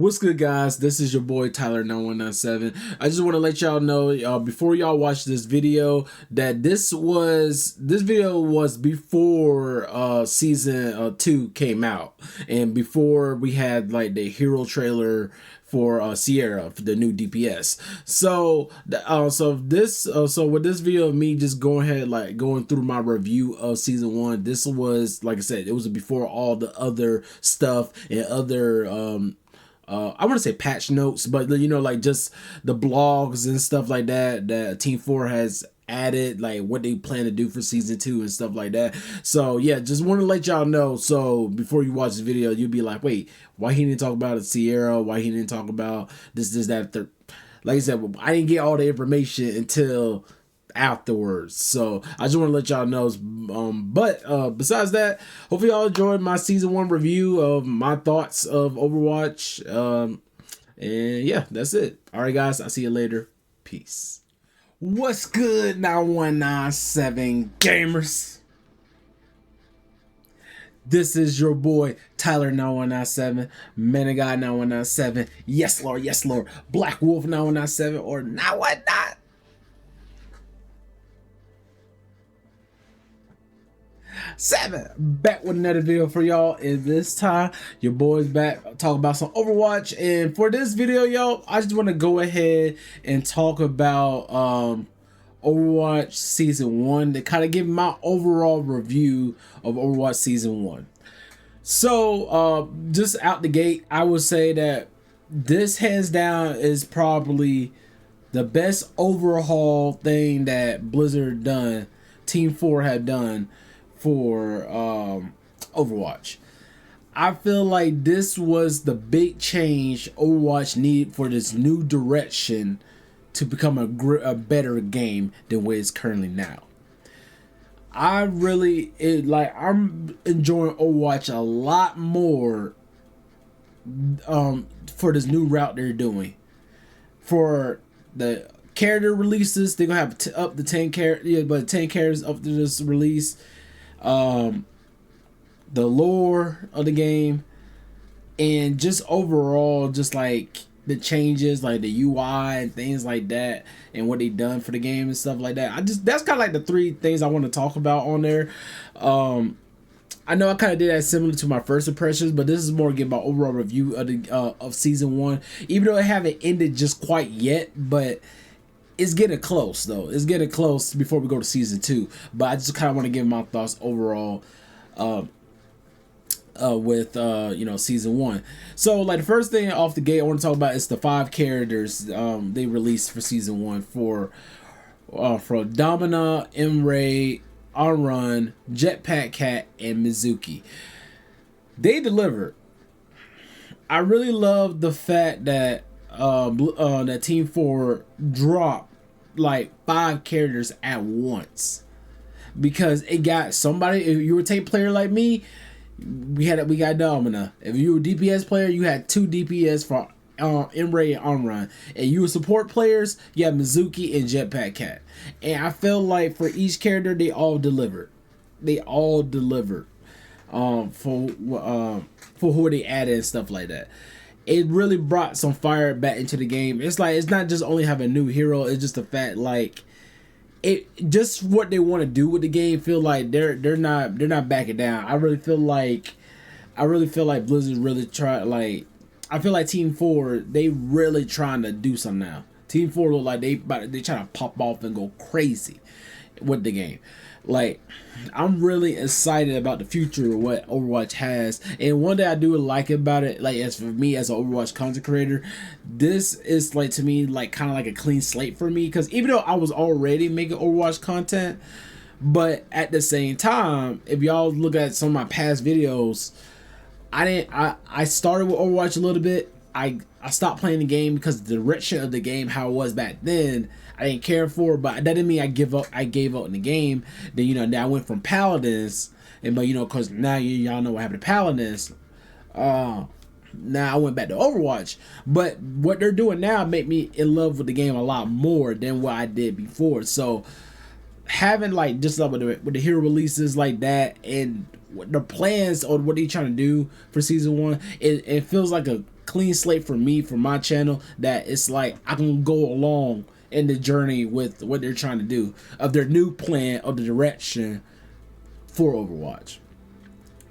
What's good, guys? This is your boy Tyler9197. I just want to let y'all know before y'all watch this video that this video was before season 2 came out, and before we had like the hero trailer for Sierra, for the new DPS. So with this video of me just going ahead like going through my review of season 1, this was, like I said, it was before all the other stuff and other I want to say patch notes, but you know, like just the blogs and stuff like that Team 4 has added, like what they plan to do for season 2 and stuff like that. So yeah, just want to let y'all know, so before you watch the video you'll be like, wait, why he didn't talk about a Sierra, why he didn't talk about this, that, third. Like I said, I didn't get all the information until afterwards, so I just want to let y'all know. But besides that, hopefully y'all enjoyed my season 1 review of my thoughts of Overwatch. And yeah, that's it. All right, guys, I'll see you later. Peace. What's good, 9197 gamers? This is your boy Tyler9197, Man of God 9197. Yes Lord, yes Lord. Black Wolf 9197, or now what not. Back with another video for y'all, and this time your boy's back talking about some Overwatch. And for this video, y'all, I just want to go ahead and talk about Overwatch season 1 to kind of give my overall review of Overwatch season 1. So just out the gate, I would say that this hands down is probably the best overhaul thing that Blizzard done, Team 4 had done for Overwatch. I feel like this was the big change Overwatch needed for this new direction to become a better game than what it's currently now. I'm enjoying Overwatch a lot more for this new route they're doing. For the character releases, they're gonna have up to 10 characters, but 10 characters up to this release. The lore of the game, and just overall, just like the changes, like the UI and things like that, and what they done for the game and stuff like that. That's kind of like the 3 things I want to talk about on there. I know I kind of did that similar to my first impressions, but this is more getting my overall review of the of season 1, even though it haven't ended just quite yet, but it's getting close though. It's getting close before we go to season 2. But I just kind of want to give my thoughts overall with you know, season 1. So like the first thing off the gate I want to talk about is the 5 characters they released for season 1 for Domina, Emray, Arun, Jetpack Cat, and Mizuki. They delivered. I really love the fact that that Team 4 dropped like 5 characters at once, because it got somebody. If you were a tape player like me, we got Domina. If you were a DPS player, you had 2 DPS for Emray and Arun, and you were support players, you had Mizuki and Jetpack Cat. And I feel like for each character, they all delivered. They all delivered for who they added and stuff like that. It really brought some fire back into the game. It's like, it's not just only having a new hero, it's just the fact like it just what they want to do with the game. Feel like they're not backing down. I really feel like Blizzard really try, like I feel like Team 4, they really trying to do something now. Team 4 look like they trying to pop off and go crazy with the game. Like, I'm really excited about the future of what Overwatch has. And one thing I do like about it, like as for me as an Overwatch content creator, this is like, to me, like kind of like a clean slate for me, because even though I was already making Overwatch content, but at the same time, if y'all look at some of my past videos, I started with Overwatch a little bit. I stopped playing the game because the direction of the game, how it was back then, I didn't care for, but that didn't mean I gave up in the game. Then, you know, now I went from Paladins, and but you know, because now y'all know what happened to Paladins. Now I went back to Overwatch, but what they're doing now make me in love with the game a lot more than what I did before. So having like just like with the hero releases like that, and the plans on what they're trying to do for season 1, it feels like a clean slate for me, for my channel, that it's like I can go along in the journey with what they're trying to do, of their new plan, of the direction for Overwatch.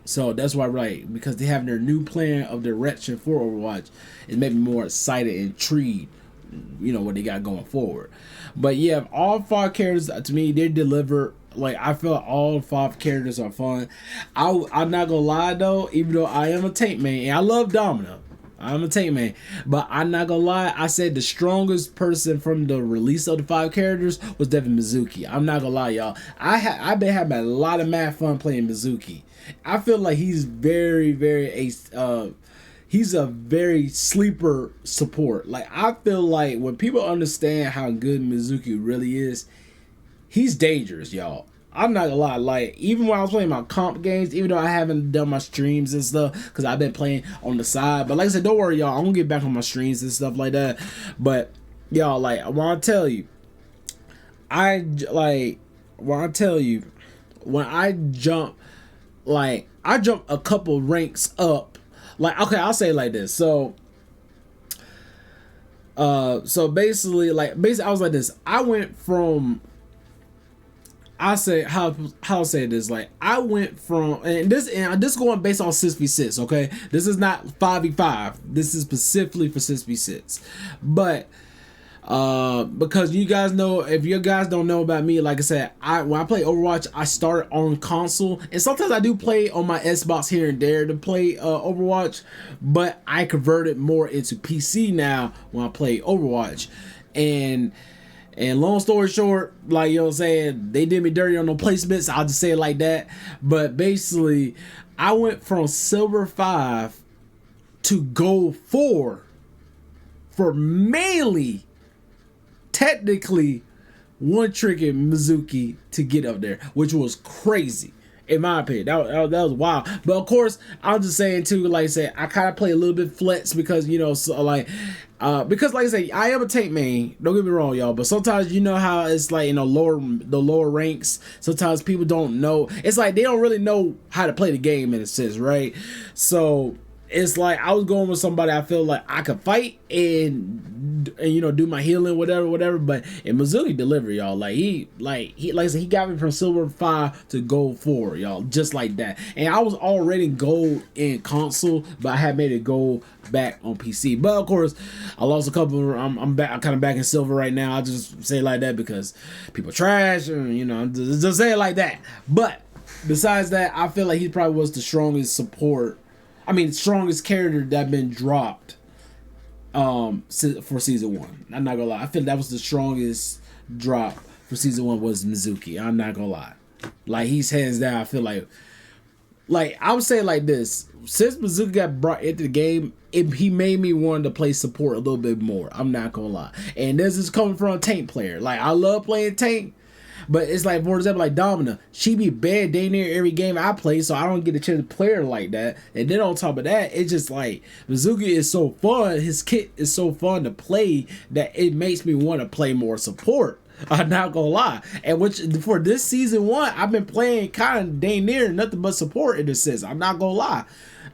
So that's why, right, because they have their new plan of direction for Overwatch, it made me more excited and intrigued, you know, what they got going forward. But yeah, all 5 characters, to me, they deliver. Like, I feel all 5 characters are fun. I'm not gonna lie though, even though I am a tank main, and I love Domino, I'm a tank main, but I'm not gonna lie, I said the strongest person from the release of the 5 characters was definitely Mizuki. I'm not gonna lie, y'all. I've been having a lot of mad fun playing Mizuki. I feel like he's he's a very sleeper support. Like, I feel like when people understand how good Mizuki really is, he's dangerous, y'all. I'm not gonna lie, like, even when I was playing my comp games, even though I haven't done my streams and stuff, because I've been playing on the side, but like I said, don't worry, y'all, I'm gonna get back on my streams and stuff like that. But y'all, like, when I tell you, when I jump, like, I jump a couple ranks up. Like, okay, I'll say it like this. So basically I was like this. I went from, I say how I'll say this, like, I went from, and this going based on 6v6, okay? This is not 5v5. This is specifically for 6v6. But because you guys know, if you guys don't know about me, like I said, when I play Overwatch, I started on console, and sometimes I do play on my Xbox here and there to play Overwatch, but I converted more into PC now when I play Overwatch. And long story short, like, you know what I'm saying, they did me dirty on the placements, I'll just say it like that. But basically, I went from silver 5 to gold 4 for mainly, technically, one trick in Mizuki to get up there, which was crazy. In my opinion, that was wild. But of course, I'm just saying too, like I said, I kind of play a little bit flex because, you know, so like, because like I say, I am a tank main. Don't get me wrong, y'all. But sometimes, you know how it's like, you know, the lower ranks. Sometimes people don't know. It's like they don't really know how to play the game in a sense, right? So it's like I was going with somebody I feel like I could fight and you know, do my healing, whatever. But in Mizuki delivery, y'all, like I said, he got me from silver 5 to gold 4, y'all, just like that. And I was already gold in console, but I had made it gold back on PC. But of course, I lost a couple. I'm back. I'm kind of back in silver right now. I just say it like that because people trash, and you know, just say it like that. But besides that, I feel like he probably was the strongest support. I mean, strongest character that been dropped for season 1. I'm not gonna lie. I feel that was the strongest drop for season 1 was Mizuki. I'm not gonna lie. Like, he's hands down. I feel like I would say it like this. Since Mizuki got brought into the game, he made me want to play support a little bit more. I'm not gonna lie. And this is coming from a tank player. Like, I love playing tank. But it's like, for example, like Domina, she be bad day near every game I play, so I don't get a chance to play her like that. And then on top of that, it's just like, Mizuki is so fun, his kit is so fun to play that it makes me want to play more support. I'm not gonna lie. And which for this season 1, I've been playing kind of day near nothing but support in a sense. I'm not gonna lie.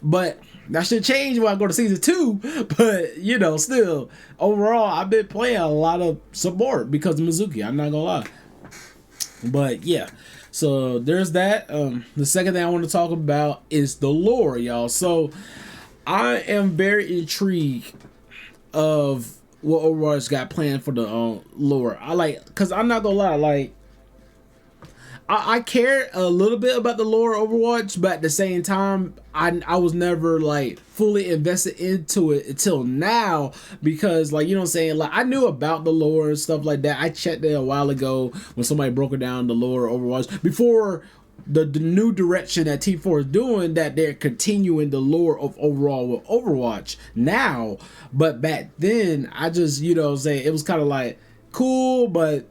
But that should change when I go to season 2. But, you know, still, overall, I've been playing a lot of support because of Mizuki. I'm not gonna lie. But yeah, so there's that. The second thing I want to talk about is the lore, y'all. So I am very intrigued of what Overwatch got planned for the lore. Cause I'm not gonna lie, like, I care a little bit about the lore of Overwatch, but at the same time, I was never like fully invested into it until now, because, like, you know what I'm saying, like, I knew about the lore and stuff like that. I checked it a while ago when somebody broke it down, the lore of Overwatch, before the new direction that T4 is doing, that they're continuing the lore of overall with Overwatch now. But back then, I just, you know what I'm saying, it was kind of like cool, but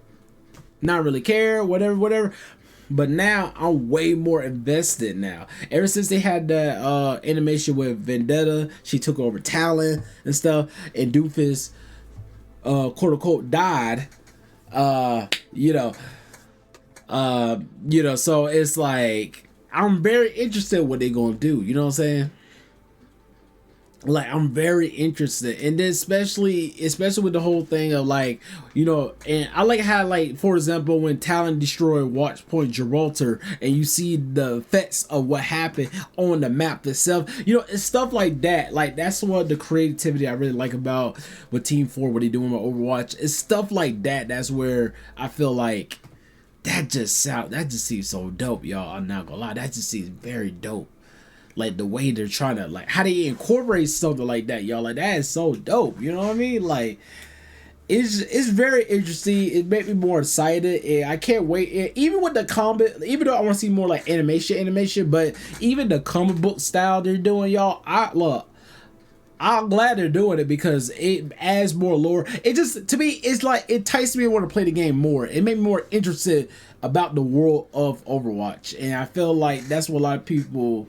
not really care, whatever. But now I'm way more invested now. Ever since they had that animation with Vendetta, she took over Talon and stuff, and Doofus quote unquote died. So it's like, I'm very interested in what they're gonna do. You know what I'm saying? like I'm very interested, and then especially with the whole thing of like, you know, and I like how, like, for example, when Talon destroyed Watch Point Gibraltar and you see the effects of what happened on the map itself, you know, it's stuff like that. Like, that's what the creativity I really like about with Team 4, what they doing with Overwatch. It's stuff like that. That's where I feel like that just seems so dope, y'all. I'm not gonna lie, that just seems very dope. Like the way they're trying to, like, how they incorporate something like that, y'all. Like, that is so dope. You know what I mean? Like, it's very interesting. It made me more excited, and I can't wait. And even with the combat, even though I want to see more like animation, but even the comic book style they're doing, y'all. I'm glad they're doing it because it adds more lore. It just, to me, it's like, it enticed me to want to play the game more. It made me more interested about the world of Overwatch, and I feel like that's what a lot of people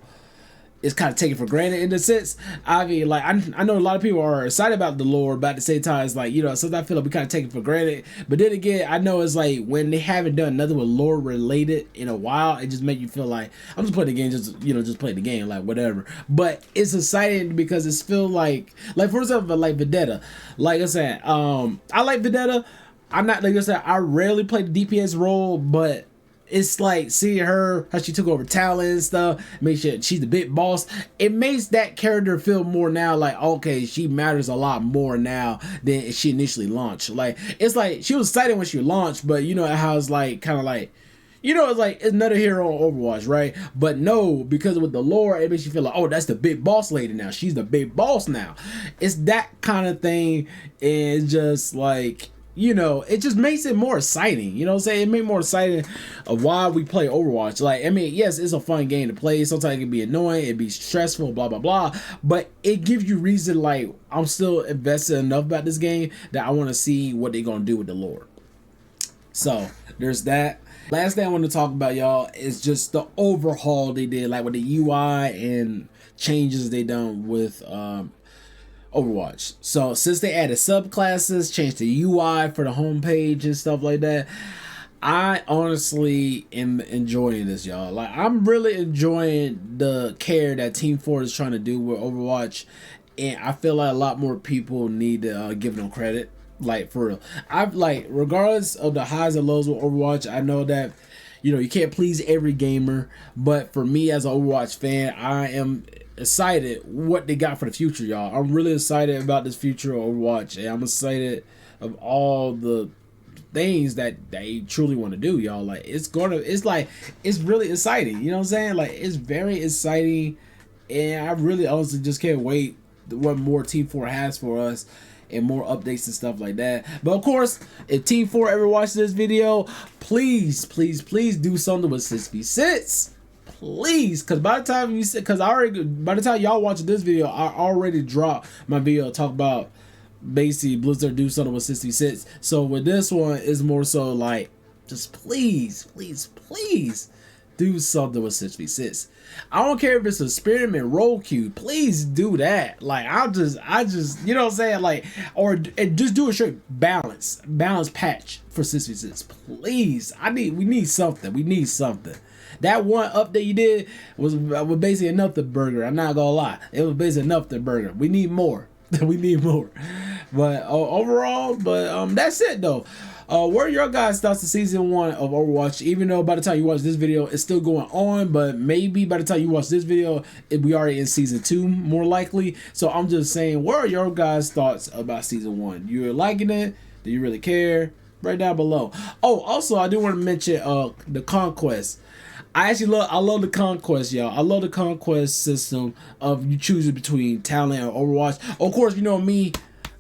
is kind of taken for granted in a sense. I mean, like, I know a lot of people are excited about the lore, but at the same time, it's like, you know, sometimes I feel like we kind of take it for granted. But then again, I know it's like when they haven't done nothing with lore related in a while, it just make you feel like I'm just playing the game, just play the game, like whatever. But it's exciting because it's feel like for example, like Vendetta. Like I said, I like Vendetta. I'm not, like I said, I rarely play the DPS role, but it's like seeing her, how she took over Talon and stuff, make sure she's the big boss. It makes that character feel more now like, okay, she matters a lot more now than she initially launched. Like, it's like she was excited when she launched, but you know how it's like, kind of like, you know, it's like, it's another hero on Overwatch, right? But no, because with the lore, it makes you feel like, oh, that's the big boss lady now. She's the big boss now. It's that kind of thing. And it's just like, you know, it just makes it more exciting. You know what I'm saying? It makes it more exciting of why we play Overwatch. Like, I mean, yes, it's a fun game to play. Sometimes it can be annoying, it be stressful, blah, blah, blah. But it gives you reason, like, I'm still invested enough about this game that I want to see what they're going to do with the lore. So, there's that. Last thing I want to talk about, y'all, is just the overhaul they did, like with the UI and changes they done with Overwatch. So since they added subclasses, changed the UI for the homepage and stuff like that, I honestly am enjoying this, y'all. Like, I'm really enjoying the care that Team 4 is trying to do with Overwatch, and I feel like a lot more people need to give them credit. Like, for real, I've, like, regardless of the highs and lows with Overwatch, I know that, you know, you can't please every gamer, but for me as an Overwatch fan, I am excited what they got for the future, y'all. I'm really excited about this future of Overwatch, and I'm excited of all the things that they truly want to do, y'all. Like, it's really exciting, you know what I'm saying? Like, it's very exciting, and I really honestly just can't wait what more Team 4 has for us and more updates and stuff like that. But of course, if Team 4 ever watches this video, please do something with 6v6. Please, because by the time y'all watch this video, I already dropped my video talk about basically Blizzard do something with 6v6. So with this one, it's more so like, just please do something with 6v6. I don't care if it's a spearmint roll queue, please do that. Like, I just, you know what I'm saying? Like, or just do a straight balance patch for 6v6. Please, we need something. That one update you did was basically enough to burger. I'm not gonna lie, it was basically enough to burger. We need more. We need more. But overall, that's it though. What are your guys' thoughts of season 1 of Overwatch? Even though by the time you watch this video, it's still going on, but maybe by the time you watch this video, we already in season 2, more likely. So I'm just saying, what are your guys' thoughts about season 1? You liking it? Do you really care? Right down below. Oh, also, I do want to mention the Conquest. I love the Conquest, y'all. I love the Conquest system of you choosing between Talon and Overwatch. Of course, you know me,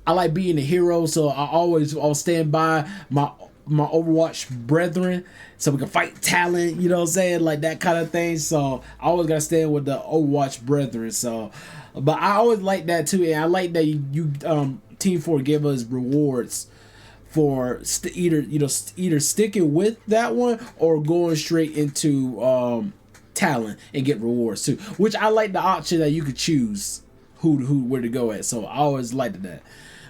I like being a hero, so I'll stand by my Overwatch brethren so we can fight Talon, you know what I'm saying, like that kind of thing. So I always gotta stand with the Overwatch brethren. So, but I always like that too, and I like that you Team 4 give us rewards for either sticking with that one or going straight into Talon and get rewards too. Which I like the option that you could choose where to go at. So I always liked that.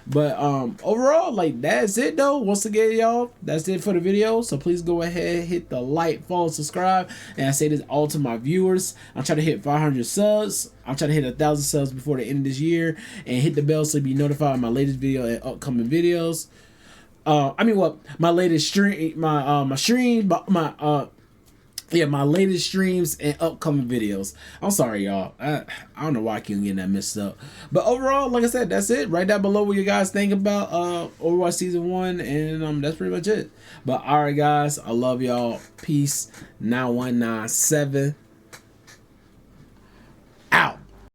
But overall, like, that's it though. Once again, y'all, that's it for the video. So please go ahead, hit the like, follow, subscribe. And I say this all to my viewers. I'm trying to hit 500 subs. I'm trying to hit 1,000 subs before the end of this year. And hit the bell so you be notified of my latest video and upcoming videos. My latest stream, my latest streams and upcoming videos. I'm sorry, y'all. I don't know why I keep getting that messed up. But overall, like I said, that's it. Write down below what you guys think about Overwatch Season 1. And that's pretty much it. But alright, guys. I love y'all. Peace. 9197.